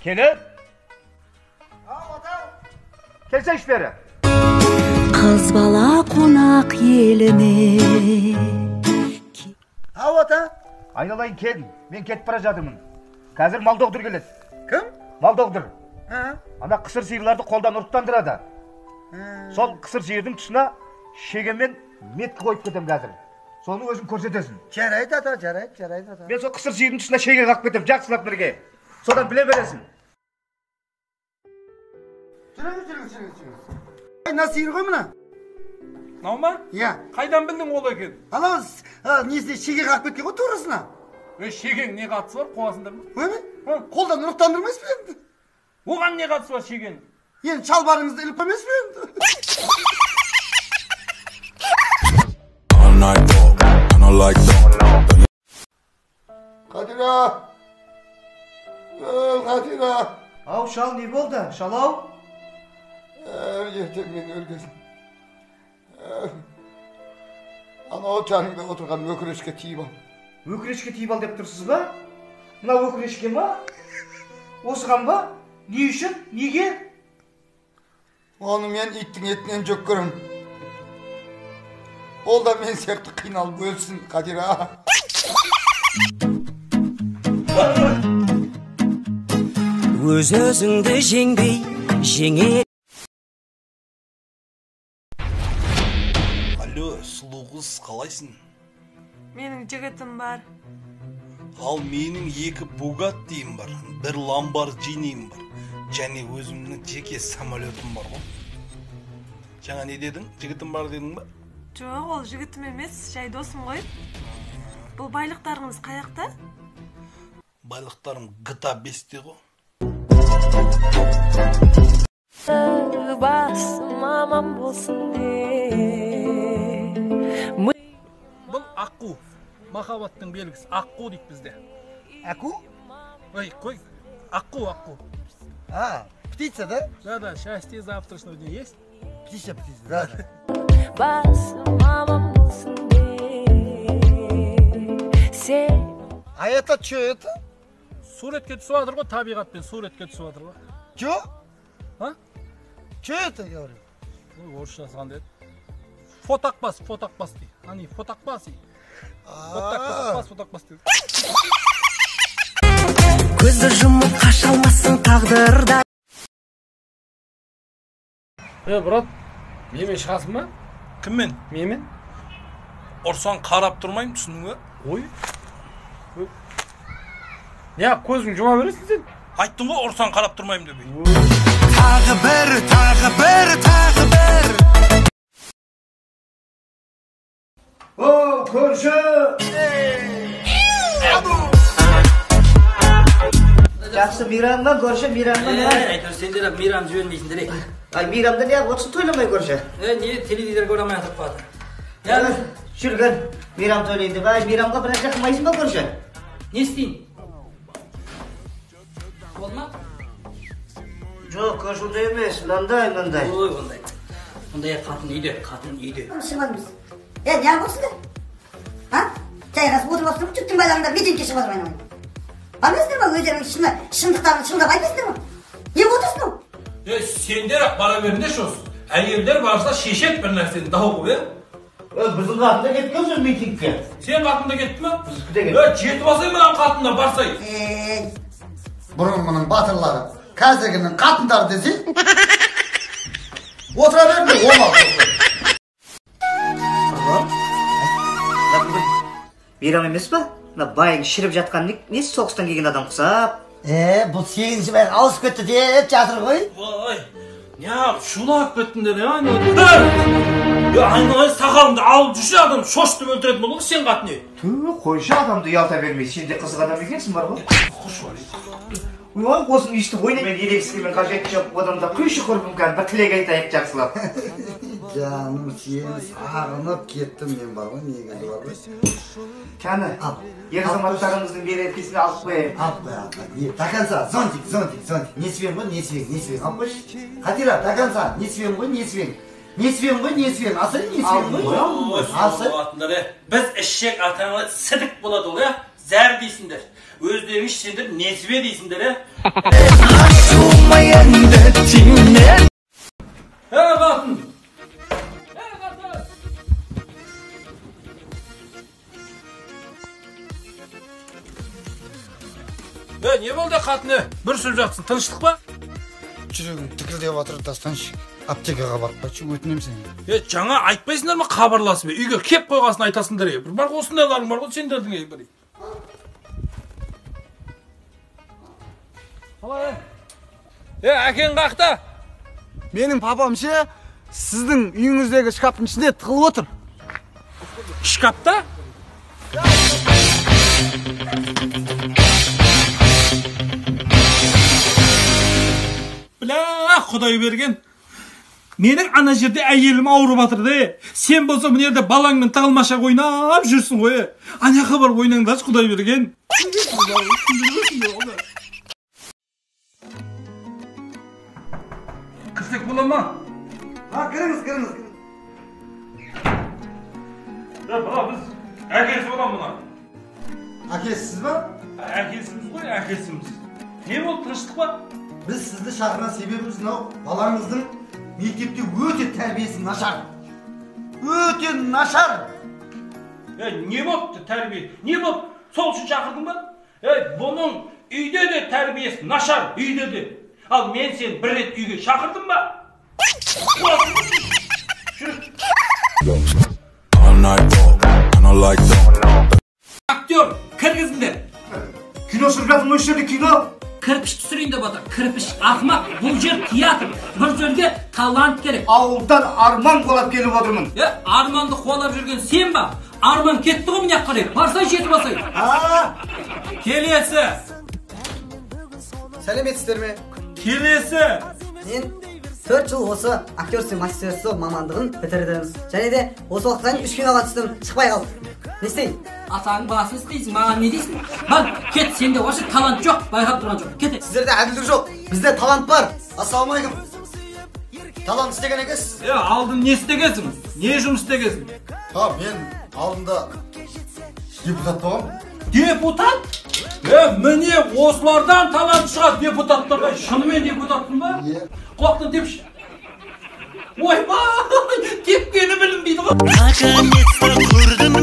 Kelin. Kelsen iş beri. Kız bala konak yelime. Ata. Aynalayın kel. Ben ketip bara jadımın. Қазір мал доғдыр келет. Кім? Мал доғдыр. Ана қысыр сиырларды қолдан ұрттандырады. Сол қысыр сиырдың тұсына шегемен меткі қойып кетем қазір. Соны өзің көрсетесің. Жарайды ата, жарайды ата. Мен сол қысыр сиырдың тұсына шеге қақып кетем, жақсылап бірге. Содан біле бересің. Айна сиыр ғой мына. Мынау ма? Иә. Қайдан білдің ол екен? Анау несіне шеге қақып кеткен ғой турасына. Шегең не қатысы бар, қуасыңдар ма? Қолдан ұрықтандырмайсыз ба енді? Оған не қатысы бар шегең? Енді шалбарыңызды іліп қоймайсыз ба енді? Қадира! Қадира! Ау, шал, не болды? Шал, ау? Ертең мен өлгесін. Анау жаныңда отырған өкірешке тиіп ал. Өкірешке тиіп ал деп тұрсыз ба? Мына өкірешке ма? Осыған ба? Не үшін? Неге? Оны мен иттің етінен жөк көрім. Ол да мен сияқты қиналып өлсін, Қадира. Өз өзіңді жеңбей, жеңе. Алло, сұлу қыз, қалайсың? Менің жігітім бар. Ал менің 2 Bugatti-ім бар, 1 Lamborghini-ім бар, және өзімнің жеке самолетім бар ғой. Жаңа не дедің? Жігітім бар дедің ба? Жоқ, ол жігітім емес, жай досым ғой. Бұл байлықтарыңыз қаяқта? Байлықтарым GTA 5-те ғой. Басым аман болсын де. Бұл аққу. Махаббаттың белгісі. Аққу дейді бізде. Аку? Ой, қой. Аққу. Птица, да? Да, счастье завтрашнего дня есть? Птица, да. Басым аман болсын де. А это что это? Суретке түсіп жатыр ғой, табиғатпен суретке түсіп жатыр ғой. Что? А? Что это, я говорю? Ой, орысша жазған деді. Фотоқпас дейді. Ани, фотоқпас дейді. Фотоқпас дейді. Көзді жұмып қаша алмассың тағдырда. Брат, менімен шығасың ба? Кіммен? Менімен? Ұрсан қарап тұрмайым, түсінің ба? Ой. Не, көзің жұма бересің сен? Айттың ғой, ұрсан қарап тұрмайым деп. Тағы бір. О, көрші! Жақсы мейрамға көрші, мейрамға не? Әйтеуір сендер мейрам жібермейсіңдер ей. Ай, мейрамда не отсын тойламай көрші? Не телевизор көремей атып қалды. Жүрген, мейрам тойлайды. Ай, мейрамға біраз жақынмайсың ба көрші? Не істейін? Болды ма? Жоқ, көрші ондай емес, мынандай. Ой, ондай. Ондай қатын үйде. Шығамыз. Не болсын да? Жайғасып отырып отырып жүктің байларында митингке шығып отырып айналайын. Бармайсыңдар ма өздерінің шындықтарын шындап айтпайсыңдар ма? Не отырсың ол? Сендер ақ бара беріңдерші осы. Әйелдер барса шешет бір нәрсені дау ғой, Біздің қатында кеткен сөз митингке. Сен қатында кетті ма? Біздікі де кетті. Жетіп алсай маған қатында барсай. Бұрын мұның батырлары, қазіргінің қатындары десе, отыра берді, олар. Мейрам емес па? Байың шіріп жатқан несі соғыстан келген адам құсап? Бұл 8-ші бәрін алысып кетті деп жатыр ғой. Вай, неғып шулап кеттіңдер, айналайын сақалымды алып жүрші адам шошытып өлтіретін болу сен қатын не? Қойшы адамды ұялта бермей, сен де қызық адам екенсің бар ғой? Ой, осыны естіп ойнай. Мен ерекскемен қажеті жоқ, одан да құйшы құрбым кән, бір тілек айтайық жақсылап. Жаным, сен сағынып кеттім мен бар ғой, негізі бар ғой. Кәні, ер азаматтарымыздың берекесіне алып қойайық. Алып қой. До конца, зонтик. Несібен ғой, несібен. Алып қойшы. Қадира, до конца, несібен ғой, несібен. Несібем ғой, несібем. Асыры несібем ғой. Асыр. Біз ішшек атаңы сідік болады ол, я? Зәр дейсіңдер. Өздеріңіз сендер несібе дейсіңдер, я? Қатын! Не болды қатыны? Бір сөз жатсың, тыныштық па? Жүрегім тікілдеп жатыр, Дастаншик. Аптекаға барып өтінем сен. Жаңа айтпайсыңдар ма хабарласып? Үйге кеп қойғасын айтасыңдар. Бір бар осындайларың бар ғой сендердің бір. Қалай? Әкең қақта? Менің папам ше, сіздің үйіңіздегі шкаптың ішінде тығылып отыр. Шкапта? Бля, Құдай берген. Менің ана жерде әйелім ауырып жатыр. Сен болса мына жерде балаңмен тығылмашақ ойнап жүрсің ғой. Аняқа бар ойнаңдашы, Құдай берген. Кірсек бола ма? Кіріңіз. Бұла біз әкесі болам мұна. Әкесіз ба? Әкесіміз ғой, әкесіміз. Не болды, тыныштық па? Біз сізді шақырған себебіміз мынау, балаңыздың мектепте өте тәрбиесі нашар. Өте нашар. Не болды тәрбие? Не болды? Сол үшін шақырдың ба? Бұның үйде де тәрбиесі нашар, үйде де. Ал мен сен бір рет үйге шақырдым ба? Актер, кіргізіңдер. Кино түсіріп жатырмын осы жерде, кино. Кірпіш түсірейін деп отыр. Кірпіш, ақымақ, бұл жер театр. Бір жерге талант керек. Ауылдан арман қуалап келіп отырмын. Арманды қуалап жүрген сен ба? Арман кетті ғой міне қарай. Барсай жетіп алсай. Келесі. Сәлеметсіздер ме? Келесі. Мен 4 жыл осы актерский мастерство мамандығын бітірдім. Және де осы уақытқа дейін 3 киноға түстім, шықпай қалдым. Не істейін? Атаң басын істейсің, маған не дейсің? Бар, кет, сенде вообще талант жоқ, байқап тұрған жоқ. Кет. Сіздерде әділдік жоқ, бізде талант бар. Ассалаумағалейкум. Талант істеген екенсіз? Алдын не істегенсің? Не жұмыс істегенсің? Мен алдында депутат болғам. Депутат? Міне осылардан талант шығады депутаттарға. Шынымен депутаттың ба? Құлақтан тепші. Ойбай, тепкені білінбейді ғой. Наконец-то көрдім